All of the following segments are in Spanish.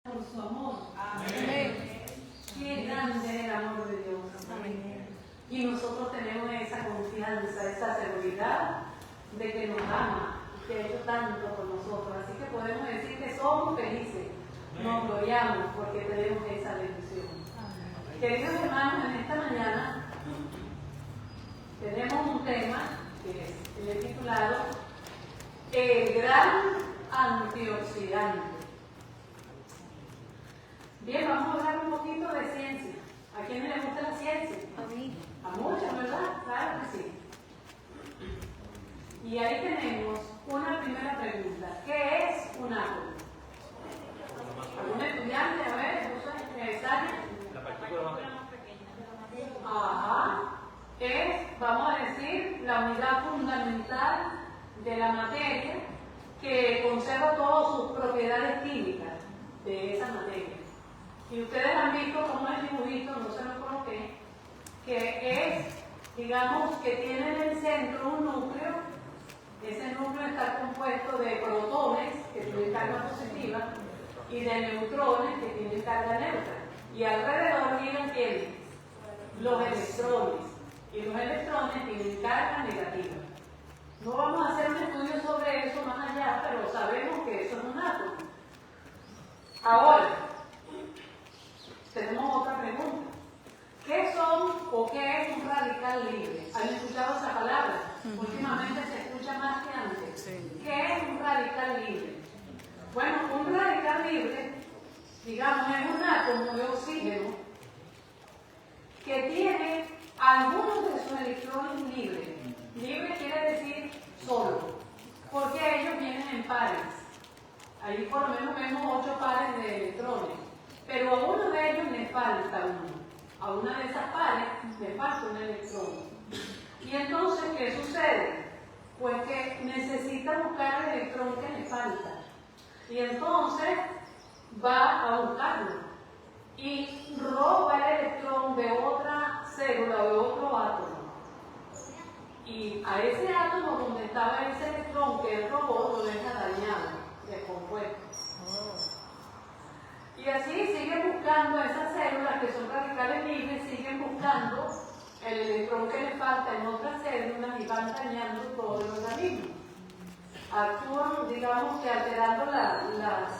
por su amor. Amén. Qué grande es el amor de Dios. Amén. Y nosotros tenemos esa confianza, esa seguridad de que nos ama, que ha hecho tanto por nosotros. Así que podemos decir que somos felices, nos gloriamos porque tenemos esa bendición. Queridos hermanos, en esta mañana tenemos un tema que le he titulado El gran antioxidante. Bien, vamos a hablar un poquito de ciencia. ¿A quiénes les gusta la ciencia? A mí. A muchos, ¿verdad? Claro que sí. Y ahí tenemos una primera pregunta. ¿Qué es un átomo? ¿Algún estudiante? A ver, ¿Sania? La partícula más pequeña. Ajá. Es, vamos a decir, la unidad fundamental de la materia que conserva todas sus propiedades químicas de esa materia. Y ustedes han visto como el dibujito, no se lo coloqué, que es, digamos, que tiene en el centro un núcleo. Ese núcleo está compuesto de protones, que tienen carga positiva, y de neutrones, que tienen carga neutra. Y alrededor giran ¿quiénes? Los electrones. Y los electrones tienen carga negativa. No vamos a hacer un estudio sobre eso más allá, pero sabemos que eso es un átomo. Ahora, tenemos otra pregunta. ¿Qué son o qué es un radical libre? ¿Han escuchado esa palabra? Últimamente se escucha más que antes. Sí. ¿Qué es un radical libre? Bueno, un radical libre, digamos, es un átomo de oxígeno que tiene algunos de sus electrones libres. Libre quiere decir solo, porque ellos vienen en pares. Ahí por lo menos vemos 8 pares de electrones, pero a uno de ellos le falta uno. A una de esas pares le falta un electrón. Y entonces, ¿qué sucede? Pues que necesita buscar el electrón que le falta. Y entonces va a buscarlo. Y roba el electrón de otra célula, de otro átomo. Y a ese átomo donde estaba ese electrón que él robó, lo deja dañado, descompuesto. Y así siguen buscando a esas células que son radicales libres, siguen buscando el electrón que le falta en otras células y van dañando todo el organismo. Actúan, digamos que alterando las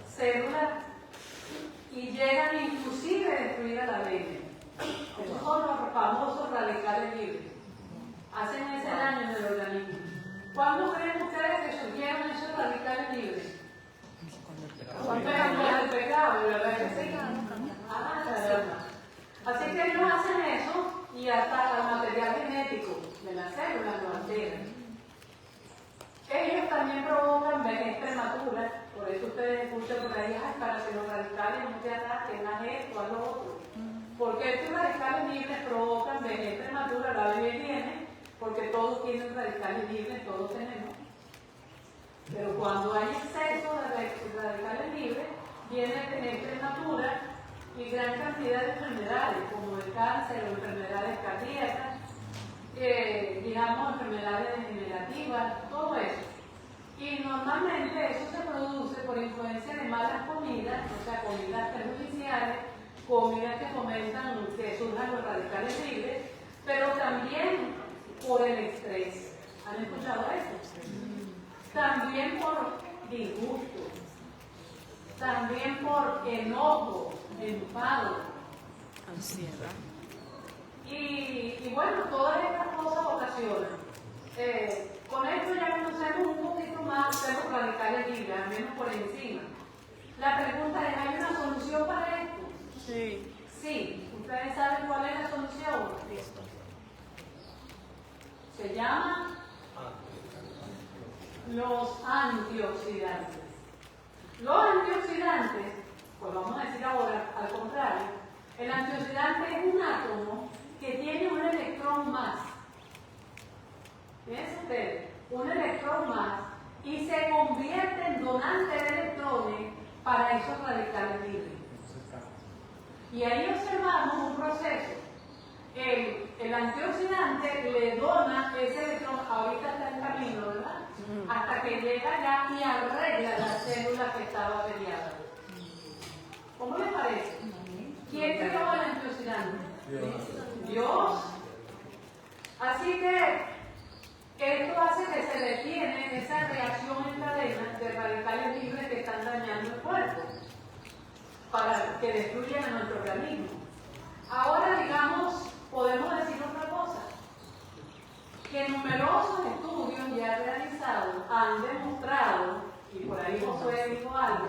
células y llegan inclusive a destruir a la ADN. Esos son los famosos radicales libres. Hacen ese daño en el organismo. ¿Cuándo creen ustedes que surgieron esos radicales libres? Cuando era el pecado, ¿verdad que sí? Así que ellos hacen eso y hasta el material genético de las células lo alteran. Ellos también provocan vejez prematura, por eso ustedes escuchan por ahí, para que los radicales no se ataquen a esto, a lo otro. Porque estos radicales libres provocan vejez prematura, la bebé viene, porque todos tienen radicales libres, todos tenemos. Pero cuando hay exceso de radicales libres, viene vejez prematura y gran cantidad de enfermedades, como el cáncer o enfermedades cardíacas, digamos enfermedades degenerativas, todo eso. Y normalmente eso se produce por influencia de malas comidas, o sea, comidas perjudiciales, comidas que fomentan que surjan los radicales libres, pero también por el estrés. ¿Han escuchado eso? También por disgusto, también por enojo, enfado, Ansiedad. y bueno, todas estas cosas ocasionan. Con esto ya conocemos un poquito más de los radicales libres, al menos por encima. La pregunta es, ¿hay una solución para esto? Sí. Sí. ¿Ustedes saben cuál es la solución? Listo. Se llama los antioxidantes. Los antioxidantes, pues vamos a decir ahora, al contrario, el antioxidante es un átomo que tiene un electrón más. Fíjense ustedes, un electrón más y se convierte en donante de electrones para esos radicales libres. Y ahí observamos un proceso. El antioxidante le dona ese electrón, ahorita está en camino, ¿verdad? Hasta que llega allá y arregla la célula que estaba averiada. Así que esto hace que se detiene esa reacción en cadena de radicales libres que están dañando el cuerpo para que destruyan a nuestro organismo. Ahora, digamos, podemos decir otra cosa, que numerosos estudios ya realizados han demostrado, y por ahí Josué dijo algo,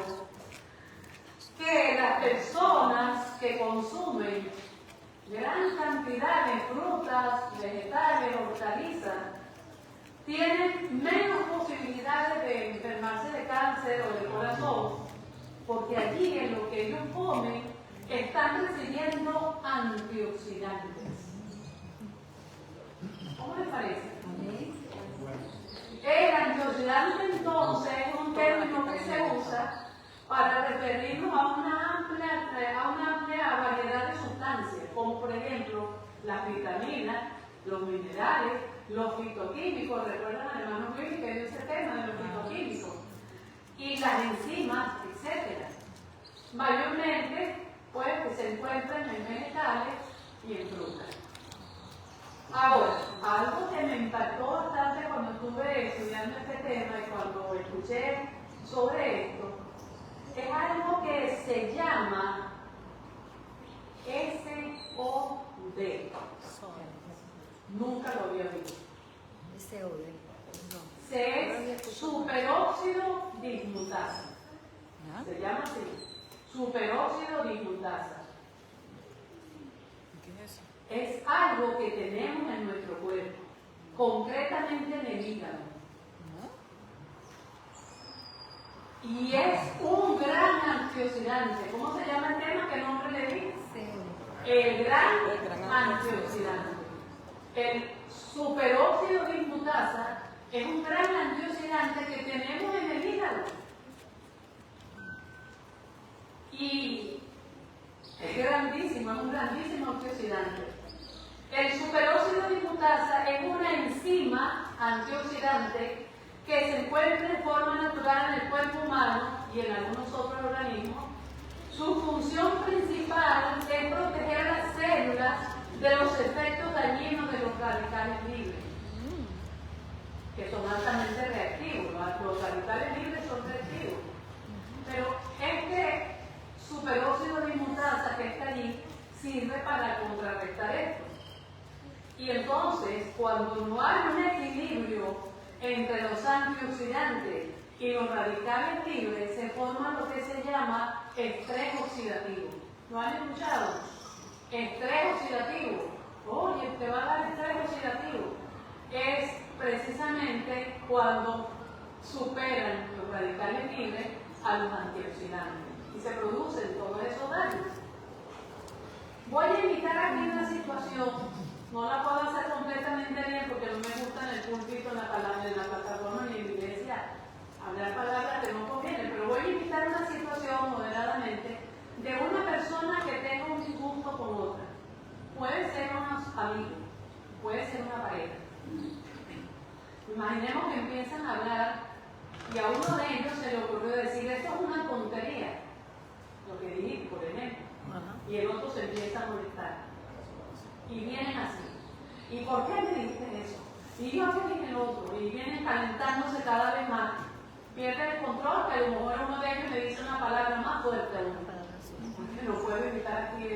que las personas que consumen gran cantidad de frutas, vegetales, hortalizas, tienen menos posibilidades de enfermarse de cáncer o de corazón, porque allí en lo que ellos comen están recibiendo antioxidantes. ¿Cómo les parece? El antioxidante entonces es un término que se usa para referirnos a una amplia variedad de sustancias, como por ejemplo las vitaminas, los minerales, los fitoquímicos, recuerdan al hermano Luis que dio ese tema de los fitoquímicos, y las enzimas, etc. Mayormente, pues, que se encuentran en vegetales y en frutas. Ahora, algo que me impactó bastante cuando estuve estudiando este tema y cuando escuché sobre esto, es algo que se llama SOD. Nunca lo había visto. Es superóxido dismutasa. Se llama así. Superóxido dismutasa. ¿Qué es eso? Es algo que tenemos en nuestro cuerpo, concretamente en el hígado. Y es un gran antioxidante. ¿Cómo se llama el tema? ¿Qué nombre le di? El gran antioxidante. El superóxido dismutasa es un gran antioxidante que tenemos en el hígado. Y es grandísimo, es un grandísimo antioxidante. El superóxido dismutasa es una enzima antioxidante que se encuentra de forma natural en el cuerpo humano y en algunos otros organismos. Su función principal es proteger a las células de los efectos dañinos de los radicales libres, que son altamente reactivos. Los radicales libres son reactivos. Pero este superóxido dismutasa que está allí sirve para contrarrestar esto. Y entonces, cuando no hay un equilibrio entre los antioxidantes y los radicales libres, se forma lo que se llama estrés oxidativo. ¿Lo han escuchado? Estrés oxidativo. Oye, te va a dar estrés oxidativo. Es precisamente cuando superan los radicales libres a los antioxidantes y se producen todos esos daños. Voy a invitar aquí una situación, no la puedo hacer completamente bien porque no me gusta en el púlpito, en la plataforma ni en la iglesia hablar palabras que no convienen, pero voy a invitar una situación moderadamente de una persona que tenga un disgusto con otra. Puede ser unos amigos, puede ser una pareja. Imaginemos que empiezan a hablar y a uno de ellos se le ocurrió decir, esto es una tontería, lo que dije, por ejemplo, y el otro se empieza a molestar. Y vienen así. ¿Y por qué me dijiste eso? Y yo que dije el otro, y vienen calentándose cada vez más. Pierden el control, que a lo mejor uno de ellos me dice una palabra más fuerte aún. Porque no puedo evitar aquí,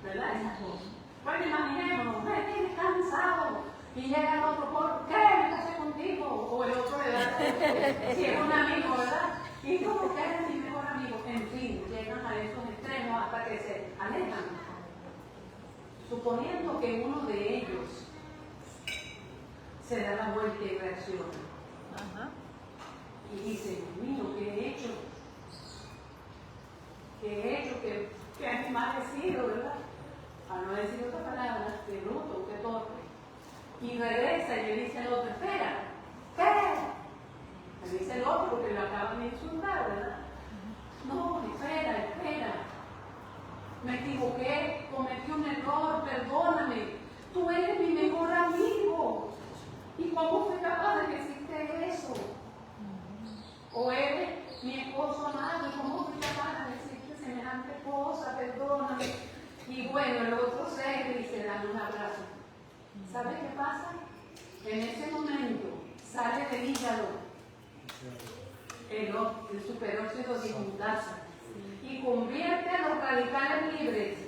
¿verdad? Esas cosas. Bueno, imaginémonos, me tienes cansado. Y llega el otro, ¿por qué me casé contigo? O el otro le da, si es un amigo, ¿verdad? Y como que eres mi mejor amigo. En fin, llegan a esos extremos hasta que se alejan. Suponiendo que uno de ellos se da la vuelta y reacciona. Y dice, Dios mío, ¿qué he hecho? ¿Qué he hecho? ¿Qué animal he sido, verdad? A no decir otra palabra, qué bruto, qué torpe. Y regresa y le dice al otro, espera, ¿qué? Le dice el otro porque lo acaban de insultar, ¿verdad? No, espera. Me equivoqué, cometí un error, perdóname. Tú eres mi mejor amigo. ¿Y cómo fui capaz de que hiciste eso? O eres mi esposo amado, ¿y cómo fui capaz de decirte semejante cosa? Perdóname. Y bueno, el otro se y se dan un abrazo. ¿Sabes qué pasa? en ese momento sale del hígado el superóxido dismutasa y convierte a los radicales libres,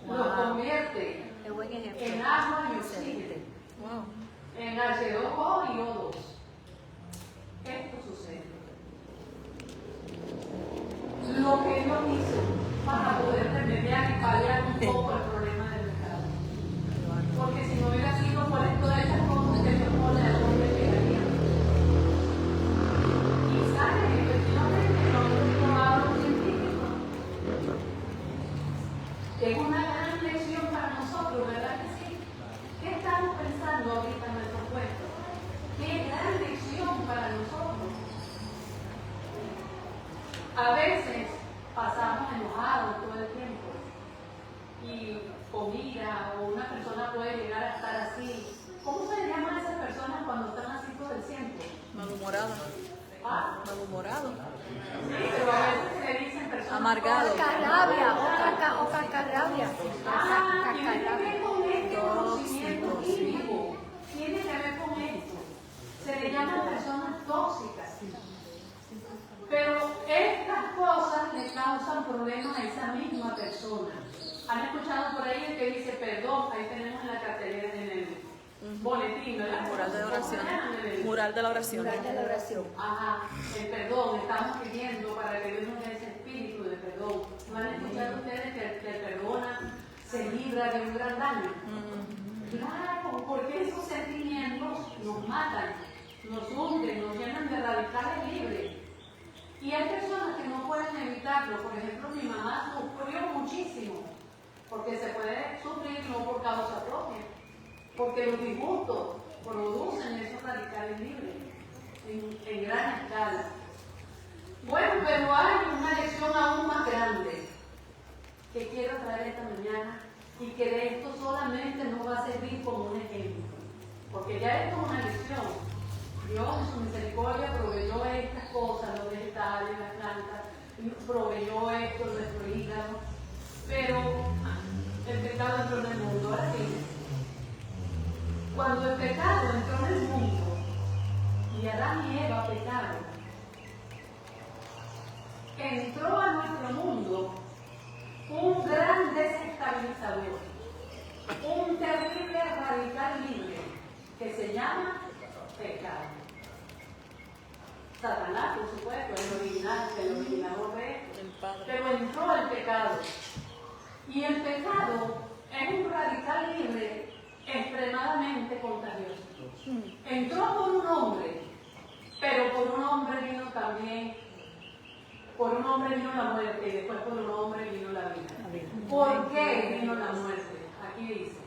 los convierte Qué buen ejemplo. en agua y oxígeno, Wow. en H2O y O2. Esto sucede. Lo que Dios hizo para poder remediar y paliar un poco el problema del pecado. Porque si no hubiera sido por todas esas cosas que Dios pone al hombre pecaría. Y sabe, efectivamente, no lo probado los científicos. Es una gran lección para nosotros, ¿verdad que sí? ¿Qué estamos pensando ahorita en nuestro puesto? Qué gran lección para nosotros. A veces pasamos enojados todo el tiempo y con ira, o una persona puede llegar a estar así. ¿Cómo se le llama a esas personas cuando están así todo el tiempo? Malhumorado. ¿Ah? Malhumorado. Sí, pero a veces se le dicen personas Amargado. Cacarrabia, o cacarrabia. Ah, tiene que ver con este Tóxico, conocimiento químico. Tiene que ver con esto. Se le llaman personas tóxicas. Pero estas cosas le causan problemas a esa misma persona. ¿Han escuchado por ahí el que dice perdón? Ahí tenemos en la cartelera, en el boletín, ¿verdad? Mural de la oración. En el- Mural de la oración. Durante la oración. Ajá, el perdón, estamos pidiendo para que Dios nos dé ese espíritu de perdón. ¿No han escuchado ustedes que el que perdona se libra de un gran daño? Claro, porque esos sentimientos nos matan, nos hunden, nos llenan de radicales libres. Y hay personas que no pueden evitarlo. Por ejemplo, mi mamá sufrió muchísimo, porque se puede sufrir no por causa propia, porque los disgustos producen esos radicales libres en gran escala. Bueno, pero hay una lección aún más grande que quiero traer esta mañana y que de esto solamente nos va a servir como un ejemplo, porque ya esto es una lección. Dios en su misericordia proveyó estas cosas, los vegetales, las plantas, proveyó esto, nuestro hígado, pero el pecado entró en el mundo. Ahora sí, cuando el pecado entró en el mundo y Adán y Eva pecaron, entró a nuestro mundo un gran desestabilizador, un terrible radical libre que se llama pecado. Satanás, por supuesto, el originador de esto, El Padre. pero entró el pecado. Y el pecado es un radical libre extremadamente contagioso. Entró por un hombre, pero por un hombre vino también, por un hombre vino la muerte y después por un hombre vino la vida. ¿Por qué vino la muerte? Aquí dice,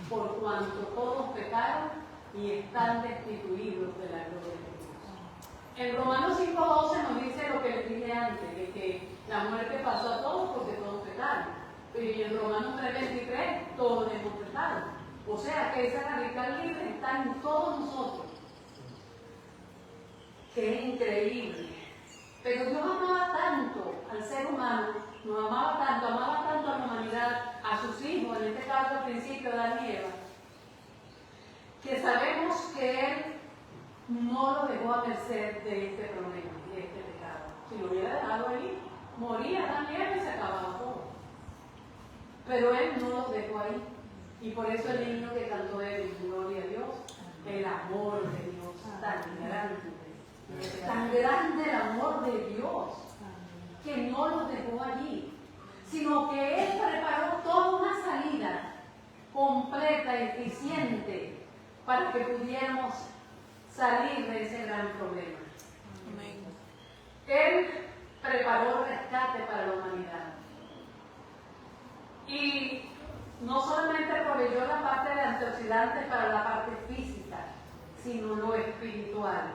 por cuanto todos pecaron y están destituidos de la gloria de Dios. En Romanos 5:12 nos dice lo que les dije antes, de que la muerte pasó a todos porque todos pecaron. Y en Romanos 3:23 todos hemos pecado. O sea que ese radical libre está en todos nosotros. Que es increíble. Pero Dios amaba tanto al ser humano, nos amaba tanto a la humanidad, a sus hijos, en este caso al principio Adán y Eva, que sabemos que Él no lo dejó a merced de este problema, de este pecado. Si lo hubiera dejado ahí, moría Adán y Eva y se acababa todo. Pero Él no lo dejó ahí. Y por eso el himno que cantó él, gloria a Dios, el amor de Dios, tan grande el amor de Dios, que no los dejó allí, sino que Él preparó toda una salida completa, eficiente, para que pudiéramos salir de ese gran problema. Amén. Él preparó rescate para la humanidad. Y no solamente proveyó la parte de antioxidantes para la parte física, sino lo espiritual.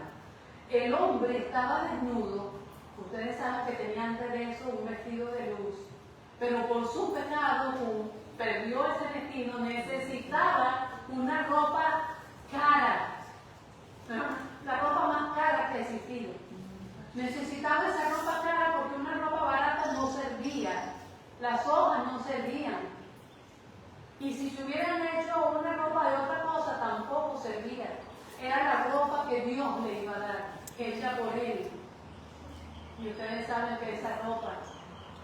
El hombre estaba desnudo, ustedes saben que tenía antes de eso un vestido de luz, pero por su pecado perdió ese vestido, necesitaba una ropa cara, la ropa más cara que ha existido. Necesitaba esa ropa cara porque una ropa barata no servía, las hojas no servían. Y si se hubieran hecho una ropa de otra cosa, era la ropa que Dios le iba a dar, hecha por Él. Y ustedes saben que esa ropa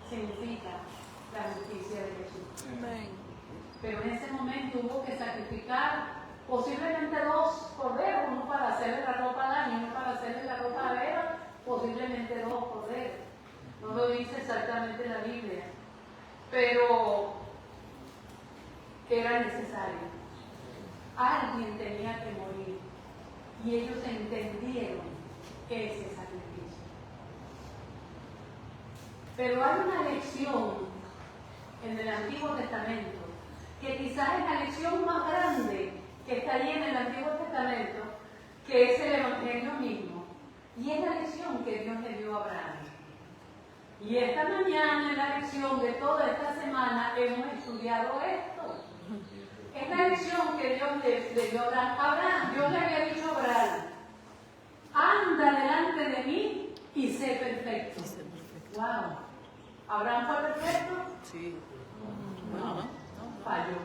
significa la justicia de Jesús. Amén. Pero en ese momento hubo que sacrificar posiblemente 2 corderos, uno para hacerle la ropa a Dani, uno para hacerle la ropa a Eva, posiblemente 2 corderos. No lo dice exactamente la Biblia, pero era necesario. Alguien tenía que morir y ellos entendieron ese sacrificio. Pero hay una lección en el Antiguo Testamento que quizás es la lección más grande que está ahí en el Antiguo Testamento, que es el Evangelio mismo, y es la lección que Dios le dio a Abraham. Y esta mañana, en la lección de toda esta semana, hemos estudiado esto. Es la lección que Dios le dio a Abraham. Abraham, Dios le había dicho a Abraham, anda delante de mí y sé perfecto. Wow. ¿Abraham fue perfecto? Sí. No, Bueno, ¿no? falló.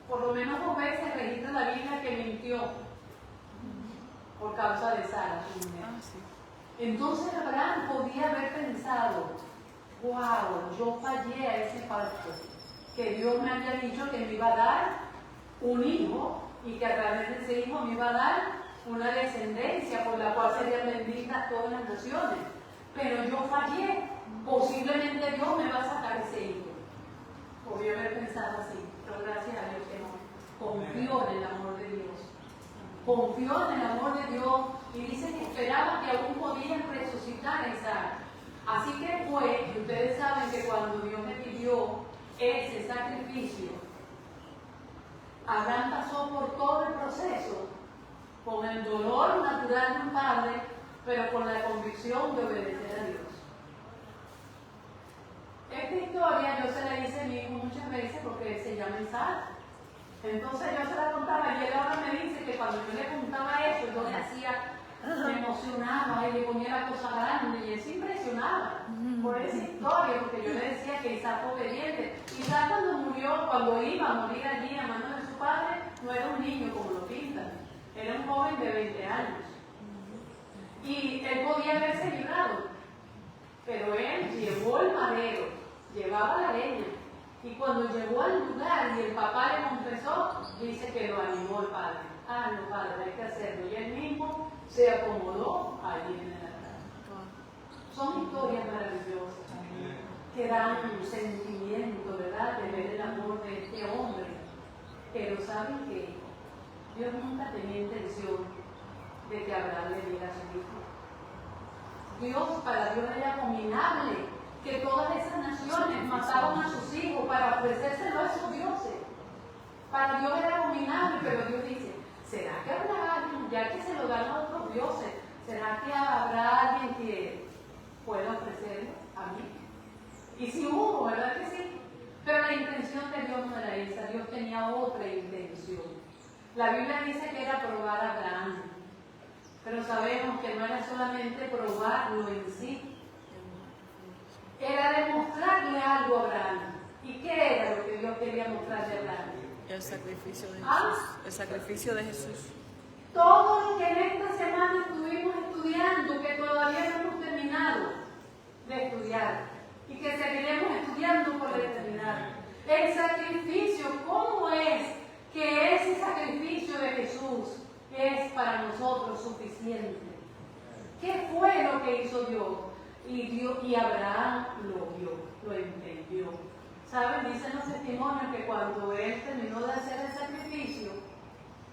Por lo menos 2 veces registra la Biblia que mintió por causa de Sara, su mujer. Ah, sí. Entonces Abraham podía haber pensado, wow, yo fallé a ese pacto, que Dios me había dicho que me iba a dar un hijo y que a través de ese hijo me iba a dar una descendencia por la cual serían benditas todas las naciones. Pero yo fallé, posiblemente Dios me va a sacar ese hijo. Podía haber pensado así, pero gracias a Dios que no. Confió en el amor de Dios. Confió en el amor de Dios y dice que esperaba que aún podían resucitar a Isaac. Así que fue, y ustedes saben que cuando Dios le pidió ese sacrificio, Abraham pasó por todo el proceso, con el dolor natural de un padre, pero con la convicción de obedecer a Dios. Esta historia yo se la hice a mi hijo muchas veces porque se llama Isaac. Entonces yo se la contaba y él ahora me dice que cuando yo le contaba eso, yo le hacía, me emocionaba y le ponía la cosa grande y él se impresionaba por esa historia, porque yo le decía que Isaac fue obediente. Isaac cuando iba a morir allí a manos de su padre, no era un niño como lo pintan, era un joven de 20 años. Y él podía haberse librado, pero él llevó el madero, llevaba la leña. Y cuando llegó al lugar y el papá le confesó, dice que lo animó el padre. Ah, no, padre, hay que hacerlo. Y él mismo se acomodó allí en el altar. Son historias maravillosas que dan un sentimiento, ¿verdad?, de ver el amor de este hombre. Pero ¿saben qué? Dios nunca tenía intención de que Abraham le diera a su hijo. Para Dios era abominable que todas esas naciones mataron a sus hijos para ofrecérselo a esos dioses. Para Dios era abominable, pero Dios dice, ¿será que habrá alguien, ya que se lo dan a otros dioses, será que habrá alguien que pueda ofrecerlo a mí? Y si hubo, ¿verdad que sí? Pero la intención de Dios no era esa, Dios tenía otra intención. La Biblia dice que era probar a Abraham, pero sabemos que no era solamente probarlo en sí, era demostrarle algo a Abraham. ¿Y qué era lo que Dios quería mostrarle a Abraham? El sacrificio de Jesús. ¿Ah? El sacrificio de Jesús. Todo lo que en esta semana estuvimos estudiando, que todavía no hemos terminado de estudiar y que seguiremos estudiando por la eternidad. El sacrificio, ¿cómo es que ese sacrificio de Jesús es para nosotros suficiente? ¿Qué fue lo que hizo Dios? Y Abraham lo vio, lo entendió. ¿Saben? Dicen los testimonios que cuando él terminó de hacer el sacrificio,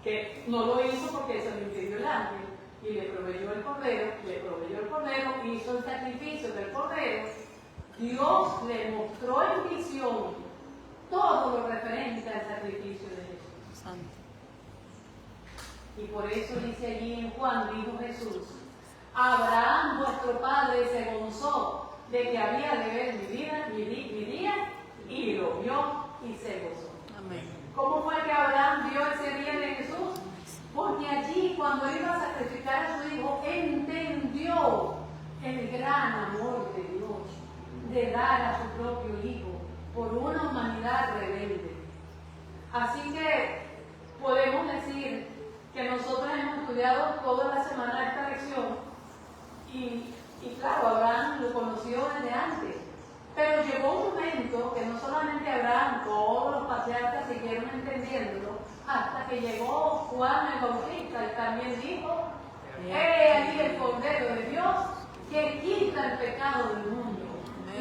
que no lo hizo porque se lo impidió el ángel, y le proveyó el cordero, hizo el sacrificio del cordero, Dios le mostró en visión todo lo referente al sacrificio de Jesús. Santo. Y por eso dice allí en Juan, dijo Jesús, Abraham, vuestro padre, se gozó de que había de ver mi día, y lo vio y se gozó. Amén. ¿Cómo fue que Abraham vio ese día de Jesús? Porque allí, cuando iba a sacrificar a su hijo, entendió el gran amor de Dios, de dar a su propio hijo por una humanidad rebelde. Así que podemos decir que nosotros hemos estudiado toda la semana esta lección y claro, Abraham lo conoció desde antes, pero llegó un momento que no solamente Abraham, todos los patriarcas siguieron entendiéndolo, hasta que llegó Juan el Bautista y también dijo: he aquí el Cordero de Dios que quita el pecado del mundo.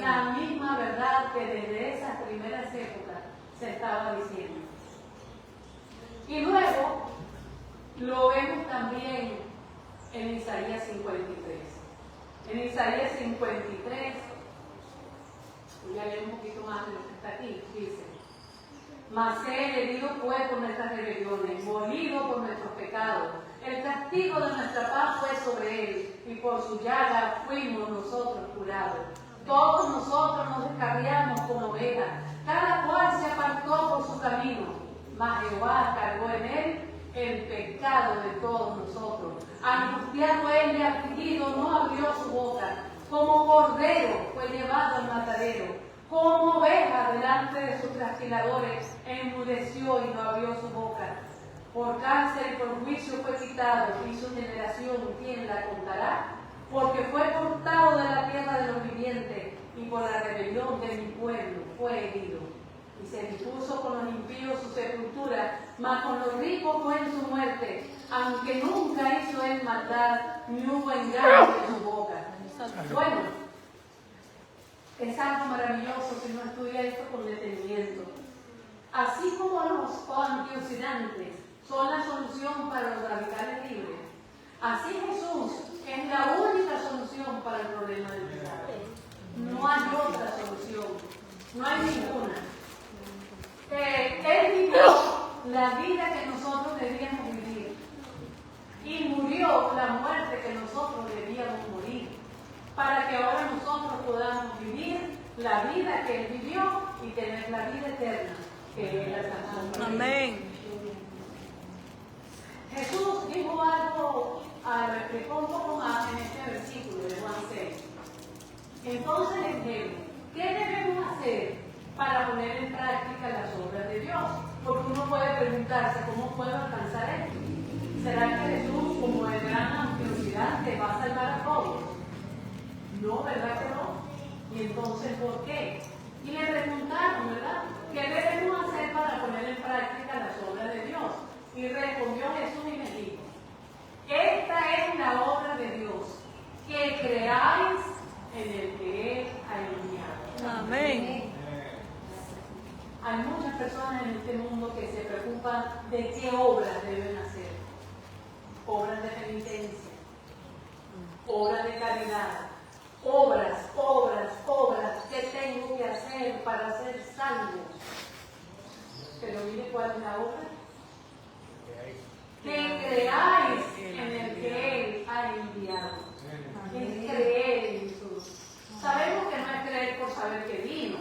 La misma verdad que desde esas primeras épocas se estaba diciendo. Y luego lo vemos también en Isaías 53. En Isaías 53, voy a leer un poquito más de lo que está aquí, dice: mas él herido fue por nuestras rebeliones, molido por nuestros pecados. El castigo de nuestra paz fue sobre él, y por su llaga fuimos nosotros curados. Todos nosotros nos descarriamos como ovejas, cada cual se apartó por su camino, mas Jehová cargó en él el pecado de todos nosotros. Angustiado él y afligido no abrió su boca, como cordero fue llevado al matadero, como oveja delante de sus trasquiladores, enmudeció y no abrió su boca. Por cárcel y por juicio fue quitado, y su generación, ¿quién la contará? Porque fue cortado de la tierra de los vivientes, y por la rebelión de mi pueblo fue herido. Y se dispuso con los impíos su sepultura, mas con los ricos fue en su muerte, aunque nunca hizo él maldad, ni hubo engaño en su boca. Bueno, es algo maravilloso si uno estudia esto con detenimiento. Así como los antioxidantes son la solución para los radicales libres, así Jesús es la única solución para el problema del pecado. No hay otra solución, no hay ninguna. Él vivió la vida que nosotros debíamos vivir y murió la muerte que nosotros debíamos morir, para que ahora nosotros podamos vivir la vida que él vivió y tener la vida eterna que él alcanzó. Amén. Jesús dijo algo, lo explicó un poco más en este versículo de Juan 6. Entonces les dijeron: ¿qué debemos hacer para poner en práctica las obras de Dios? Porque uno puede preguntarse: ¿cómo puedo alcanzar esto? ¿Será que Jesús, como el gran antioxidante, va a salvar a todos? No, ¿verdad que no? ¿Y entonces por qué? Y le preguntaron, ¿verdad? ¿Qué debemos hacer para poner en práctica las obras de Dios? Y respondió Jesús y me dijo: esta es la obra de Dios, que creáis en el que Él ha enviado. Amén. Hay muchas personas en este mundo que se preocupan de qué obras deben hacer. Obras de penitencia, obras de caridad, obras que tengo que hacer para ser salvo. Pero mire cuál es la obra. Que creáis en el que Él ha enviado. Es creer en Jesús. Sabemos que no es creer por saber que vino.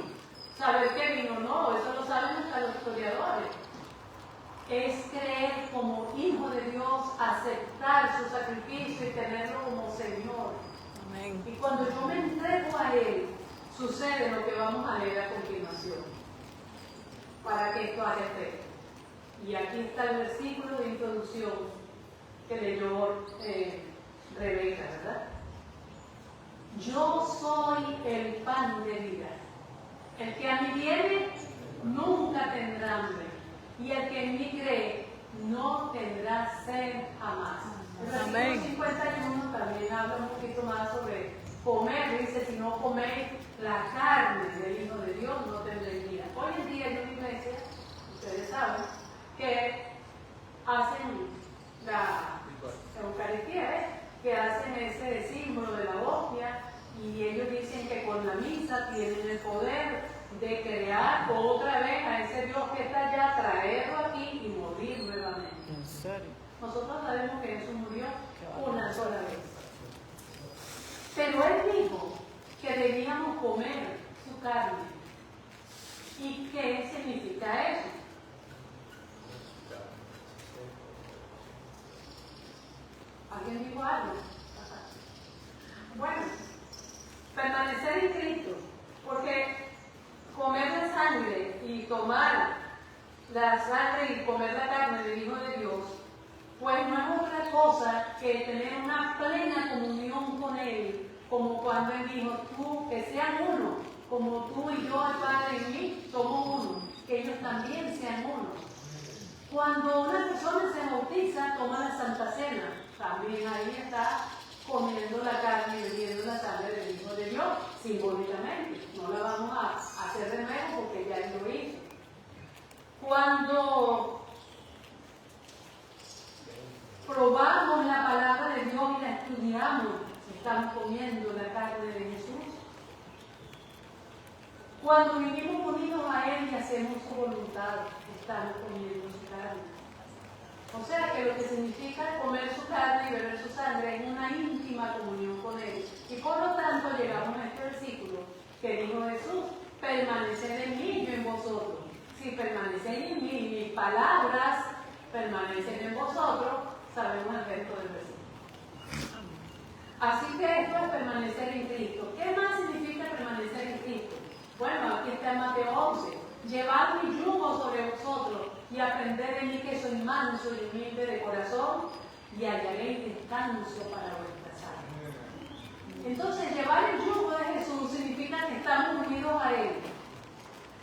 Saber que vino no, eso lo saben hasta los historiadores. Es creer como hijo de Dios, aceptar su sacrificio y tenerlo como Señor. Amén. Y cuando yo me entrego a Él, sucede lo que vamos a leer a continuación, para que esto haga efecto. Y aquí está el versículo de introducción que leyó Rebeca, ¿verdad? Yo soy el pan de vida. El que a mí viene nunca tendrá hambre, y el que en mí cree no tendrá sed jamás. El versículo 51 también habla un poquito más sobre comer. Dice: si no coméis la carne del Hijo de Dios, no tendréis vida. Hoy en día en una iglesia, ustedes saben, que hacen la Eucaristía, que hacen ese símbolo de la hostia, y ellos dicen que con la misa tienen el poder de crear otra vez a ese Dios que está allá, traerlo aquí y morir nuevamente. ¿En serio? Nosotros sabemos que Jesús murió una sola vez, pero Él dijo que debíamos comer su carne. ¿Y qué significa eso? ¿Alguien dijo algo? Bueno, permanecer en Cristo, porque comer la sangre y tomar la sangre y comer la carne del Hijo de Dios pues no es otra cosa que tener una plena comunión con Él, como cuando Él dijo, tú, que sean uno, como tú y yo, el Padre y mí, somos uno, que ellos también sean uno. Cuando una persona se bautiza, toma la Santa Cena, también ahí está comiendo la carne y bebiendo la sangre del Hijo de Dios, simbólicamente. No la vamos a hacer de nuevo porque ya Él lo hizo. Cuando probamos la palabra de Dios y la estudiamos, estamos comiendo la carne de Jesús. Cuando vivimos unidos a Él y hacemos su voluntad, estamos comiendo su carne. O sea que lo que significa comer su carne y beber su sangre es una íntima comunión con Él. Y por lo tanto llegamos a este versículo que dijo Jesús, permaneced en mí y yo en vosotros. Si permanecéis en mí y mis palabras permanecen en vosotros, sabemos el resto del versículo. Así que esto es permanecer en Cristo. ¿Qué más significa permanecer en Cristo? Bueno, aquí está en Mateo 11. Llevad mi yugo sobre vosotros y aprended de mí que soy manso y humilde de corazón y hallaréis descanso para vuestras almas. Entonces, llevar el yugo de Jesús significa que estamos unidos a Él.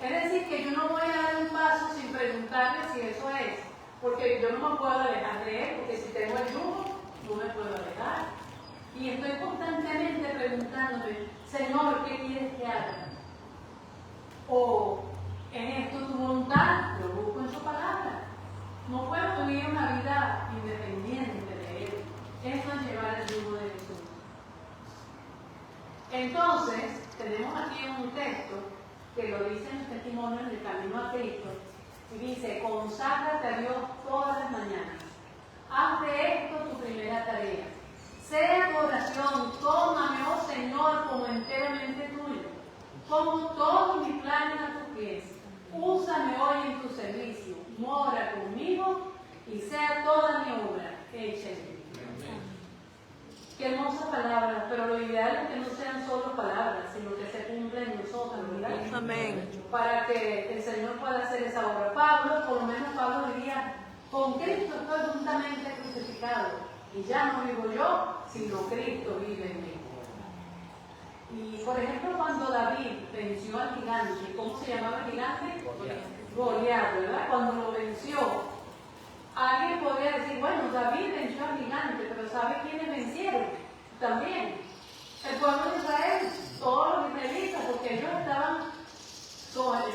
Es decir, que yo no voy a dar un paso sin preguntarle si eso es, porque yo no me puedo alejar de Él, porque si tengo el yugo, no me puedo alejar. Y estoy constantemente preguntándome, Señor, ¿qué quieres que haga? O, ¿es esto tu voluntad? Lo busco en su palabra. No puedo vivir una vida independiente de Él. Eso es llevar el yugo de Jesús. Entonces, tenemos aquí un texto que lo dice en el testimonio del camino a Cristo, y dice, conságrate a Dios todas las mañanas. Haz de esto tu primera tarea. Sea tu oración, tómame, oh Señor, como enteramente tuyo. Pongo todos mis planes a tus pies. Úsame hoy en tu servicio. Mora conmigo y sea toda mi obra hecha en ti. Qué hermosa palabra, pero lo ideal es que no sean solo palabras, sino que se cumplan en nosotros, ¿verdad? Amén. Para que el Señor pueda hacer esa obra. Pablo, por lo menos Pablo diría, con Cristo estoy juntamente crucificado, y ya no vivo yo, sino Cristo vive en mí. Y por ejemplo, cuando David venció al gigante, ¿cómo se llamaba el gigante? Goliat, ¿verdad? Cuando lo venció, alguien podría decir, bueno, David venció al gigante, pero ¿sabe quiénes vencieron? También el pueblo de Israel, todos los israelitas, porque ellos estaban,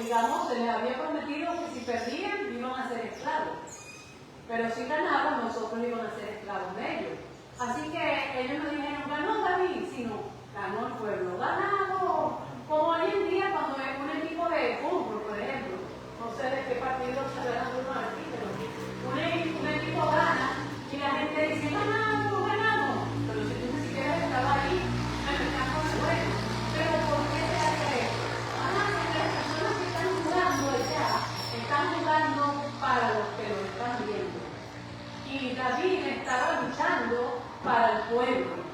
digamos, se les había prometido que si perdían iban a ser esclavos, pero si ganaban nosotros íbamos a ser esclavos de ellos. Así que ellos no dijeron, ganó David, sino ganó el pueblo, ganado, como hoy en día cuando es un equipo de fútbol, por ejemplo, no sé de qué partido se verán uno aquí, pero un equipo gana y la gente dice, ganamos, ganamos, pero si tú ni siquiera estabas ahí, en el campo de juego. Pero ¿por qué se hace esto? Porque las personas que están jugando allá, están jugando para los que lo están viendo. Y David estaba luchando para el pueblo.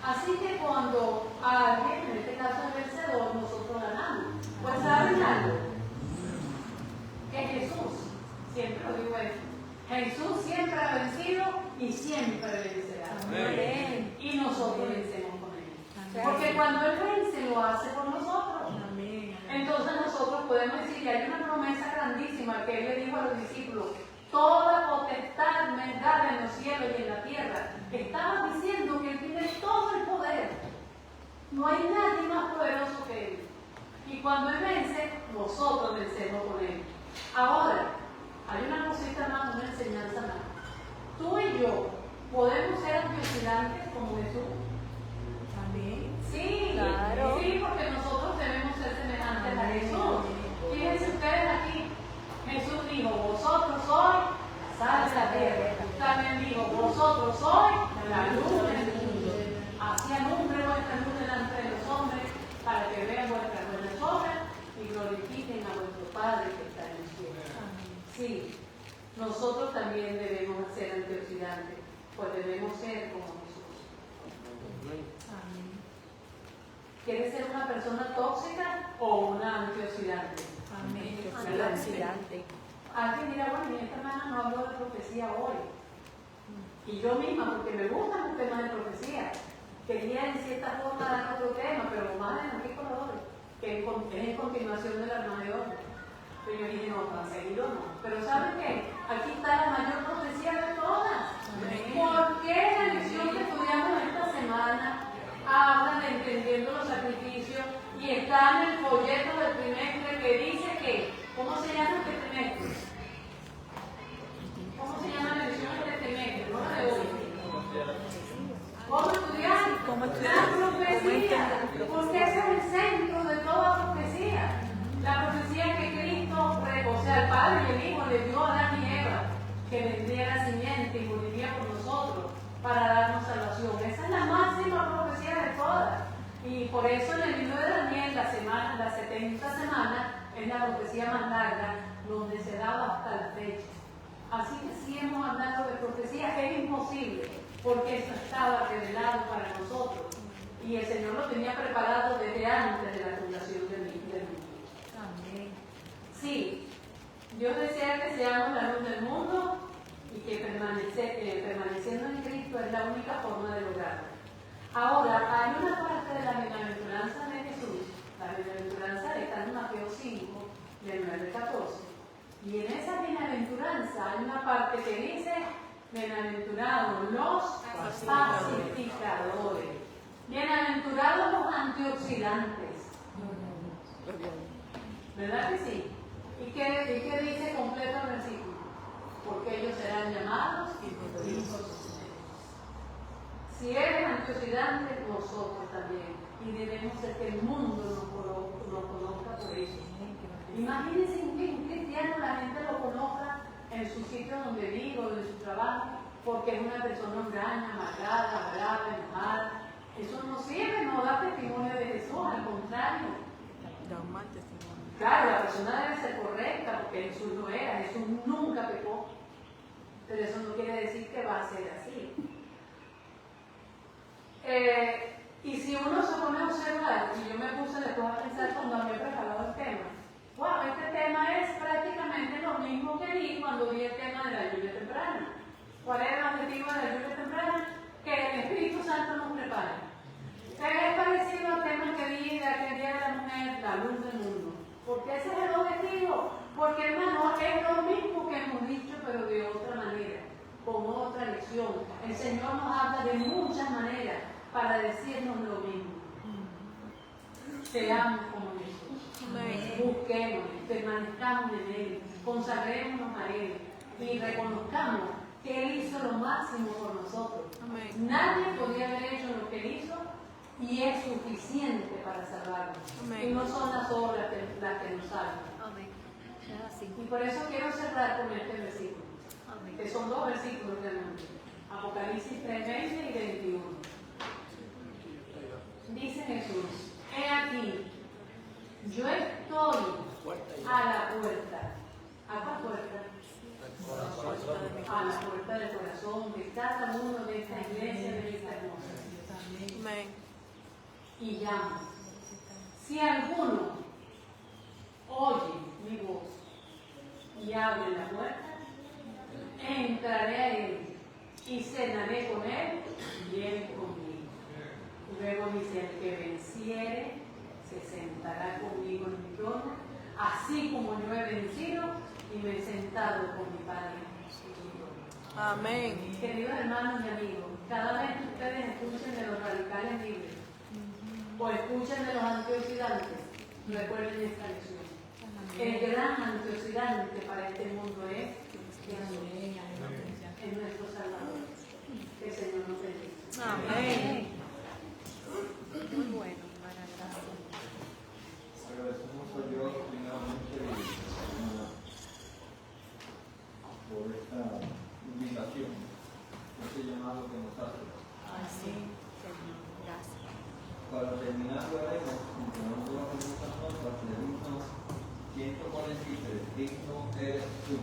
Así que cuando alguien, en este caso el vencedor, nosotros ganamos. Pues ¿saben algo? Que Jesús, siempre lo digo esto, Jesús siempre ha vencido y siempre vencerá. Amén. Y nosotros vencemos con Él. Porque cuando Él vence, lo hace por nosotros. Amén. Entonces nosotros podemos decir que hay una promesa grandísima que Él le dijo a los discípulos, toda potestad me es dada en los cielos y en la tierra. Estaba diciendo que Él tiene todo el poder. No hay nadie más poderoso que Él. Y cuando Él vence, nosotros vencemos con Él. Ahora, hay una cosita más, una enseñanza más. Tú y yo podemos ser antioxidantes como Jesús. Amén. Sí, Claro. sí, porque nosotros debemos ser semejantes a Jesús. Fíjense ustedes aquí, Jesús dijo, vosotros sois la sal de la tierra. También dijo, vosotros sois la luz del mundo. Así alumbre vuestra luz delante de los hombres, para que vean vuestras buenas obras y glorifiquen a vuestro Padre que está en el cielo. Sí, nosotros también debemos ser antioxidantes, pues debemos ser como Jesús. Amén. ¿Quieres ser una persona tóxica o una antioxidante? Amén. ¿Verdad? Antioxidante. Alguien dirá, bueno, mi esta hermana no habló de profecía hoy. Y yo misma, porque me gustan los temas de profecía, quería en cierta forma dar otro tema, pero más de Enrique Colores, que es en continuación del Armagedón. Pero yo dije, no, tan seguido no. Pero ¿saben qué? Aquí está la mayor profecía de todas. ¿Por qué la lección que estudiamos esta semana habla de entendiendo los sacrificios y está en el folleto del trimestre que dice que, ¿cómo se llama este trimestre? ¿Cómo se llama la lección de este trimestre? No la de hoy. ¿Cómo estudiar? ¿Cómo estudiar? La profecía, porque ese es el centro de toda profecía. La profecía que Cristo, o sea, el Padre y el Hijo le dio a Adán y Eva, que vendría la simiente y moriría por nosotros para darnos salvación. Esa es la máxima profecía de todas. Y por eso en el libro de Daniel, la 70 semana, es la profecía más larga, donde se daba hasta la fecha. Así que sigamos hablando de profecía, que es imposible, porque eso estaba revelado para nosotros. Y el Señor lo tenía preparado desde antes de la fundación del mundo. Amén. Sí, Dios desea que seamos la luz del mundo y que permaneciendo en Cristo es la única forma de lograrlo. Ahora, hay una parte de la bienaventuranza de Jesús, la bienaventuranza está en Mateo 5, del 9 al 14. Y en esa bienaventuranza hay una parte que dice, bienaventurados los pacificadores, bienaventurados los antioxidantes. ¿Verdad que sí? ¿Y qué dice completo el versículo? Porque ellos serán llamados hijos de Dios. Si eres antioxidante, nosotros también. Y debemos ser que el mundo nos conozca por eso. Imagínense que un cristiano la gente lo conozca en su sitio donde vive o en su trabajo, porque es una persona huraña, amargada, brava, enojada. Eso no sirve, no da testimonio de Jesús, al contrario. Da un mal testimonio. Claro, la persona debe ser correcta, porque Jesús lo era, Jesús nunca pecó. Pero eso no quiere decir que va a ser así. Y si uno se pone a observar, y yo me puse después a pensar cuando había preparado el tema, wow, este tema es prácticamente lo mismo que vi cuando vi el tema de la lluvia temprana. ¿Cuál era el objetivo de la lluvia temprana? Que el Espíritu Santo nos prepare. Es parecido al tema que vi de aquel Día de la Mujer, la luz del mundo. Porque ese es el objetivo. Porque, hermano, es lo mismo que hemos dicho, pero de otra manera, con otra lección. El Señor nos habla de muchas maneras para decirnos lo mismo. Seamos como Jesús. Busquemos, permanezcamos en Él, consagrémonos a Él y reconozcamos que Él hizo lo máximo por nosotros. Amén. Nadie podía haber hecho lo que Él hizo y es suficiente para salvarnos. Amén. Y no son las obras las que nos salvan. Amén. Es así. Y por eso quiero cerrar con este versículo, Amén. que son dos versículos realmente. Apocalipsis 3, 20 y 21. Dice Jesús, he aquí, yo estoy a la puerta. ¿A cuál puerta? A la puerta del corazón de cada uno de esta iglesia, de esta hermosa. Amén. Y llamo. Si alguno oye mi voz y abre la puerta, entraré a él y cenaré con él y él conmigo. Luego dice, el que venciere se sentará conmigo en mi trono, así como yo he vencido y me he sentado con mi Padre en su trono. Amén. Queridos hermanos y amigos, cada vez que ustedes escuchen de los radicales libres o escuchen de los antioxidantes, recuerden esta lección. El gran antioxidante para este mundo es Jesús, es nuestro Salvador. Que el Señor nos bendiga. Amén. Muy bueno, hermana, gracias. Agradecemos a Dios primeramente por esta invitación, este llamado que nos hace. Así, Señor, gracias. Para terminar, veremos, aunque no todas estas notas, leemos 143, digno eres tú.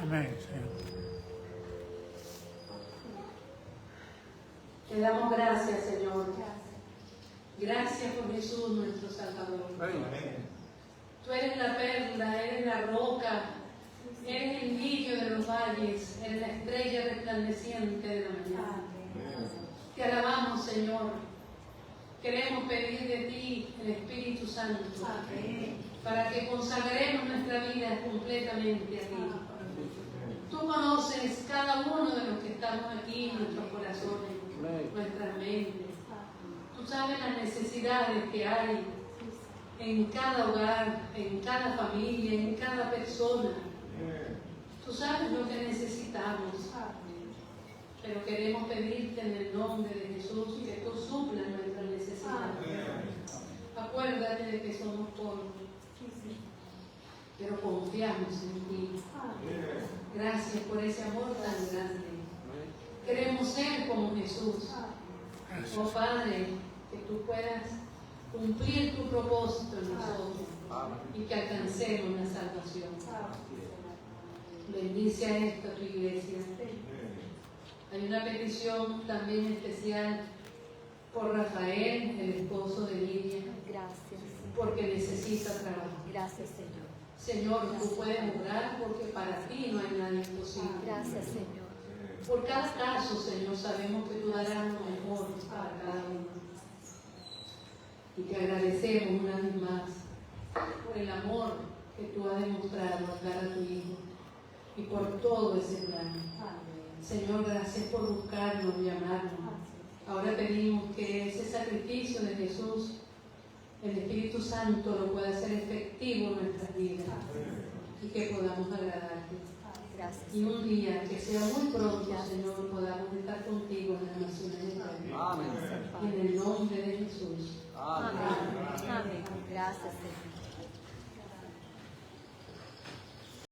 Amén, Señor. Te damos gracias, Señor. Gracias por Jesús, nuestro Salvador. Tú eres la perla, eres la roca, eres el brillo de los valles, eres la estrella resplandeciente de la mañana. Te alabamos, Señor. Queremos pedir de ti el Espíritu Santo para que consagremos nuestra vida completamente a ti. Tú conoces cada uno de los que estamos aquí, nuestros corazones, nuestras mentes. Tú sabes las necesidades que hay en cada hogar, en cada familia, en cada persona. Tú sabes lo que necesitamos. Pero queremos pedirte en el nombre de Jesús que tú suplas nuestras necesidades. Acuérdate de que somos polvo, pero confiamos en ti. Gracias por ese amor tan grande. Queremos ser como Jesús. Oh Padre, que tú puedas cumplir tu propósito en nosotros y que alcancemos la salvación. Bendice a esta tu iglesia. Hay una petición también especial por Rafael, el esposo de Lidia, Gracias. porque necesita trabajo. Gracias, Señor. Señor, tú puedes orar porque para ti no hay nada imposible. Gracias, Señor. Por cada caso, Señor, sabemos que tú darás lo mejor para cada uno. Y te agradecemos una vez más por el amor que tú has demostrado al dar a tu Hijo y por todo ese plan. Señor, gracias por buscarnos y amarnos. Ahora pedimos que ese sacrificio de Jesús, el Espíritu Santo, lo pueda hacer efectivo en nuestras vidas y que podamos agradarte. Gracias. Y un día, que sea muy pronto, Señor, podamos estar contigo en las naciones de Israel. Amén. En el nombre de Jesús. Amén. Amén. Gracias, Señor.